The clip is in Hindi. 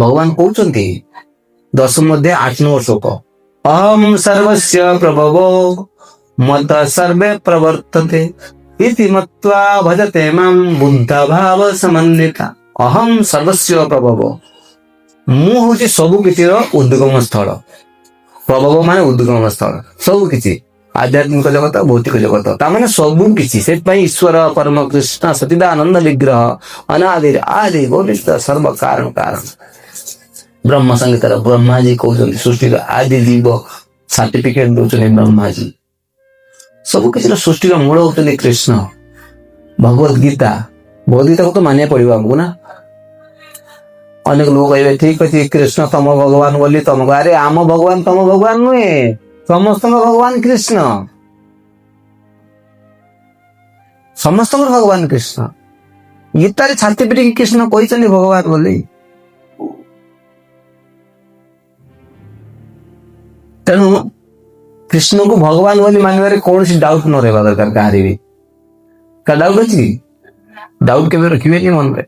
भगवान कहते 10 अध्याय 8 श्लोक अहम सर्वस्य प्रभवो मत सर्वे प्रवर्तते इति मत्वा भजते मां बुद्ध भाव समन्विता। अहम सर्वस्य प्रभव मु हूँ सबु किसी उद्गम स्थल। प्रभव मान उद्गम स्थल सबु किसी आध्यात्मिक जगत भौतिक जगत ताने सबु किसी से ईश्वर परम कृष्ण सचिदानंद विग्रह अनादि आदि गोविंद सर्व कारण कारण ब्रह्म संगीतर ब्रह्मा जी कहते सृष्टि आदि जीव सर्टिफिकेट दौरान ब्रह्मा जी सबु किसी सृष्टि मूल होते कृष्ण। भगवद गीता को तो मानिया पड़ो आमको ना। अनेक लोग कहे ठीक अच्छे कृष्ण तम भगवान बोली तुमको अरे आम भगवान तम भगवान नुहे समस्त भगवान कृष्ण समस्त भगवान कृष्ण गीतार सर्टिफिकेट कृष्ण कहते भगवान बोली। तेणु कृष्ण को भगवान बोली मानवे कौन सी डाउट न रहा दरकार कहार भी का डाउट अच्छी डाउट के रखिए मन में।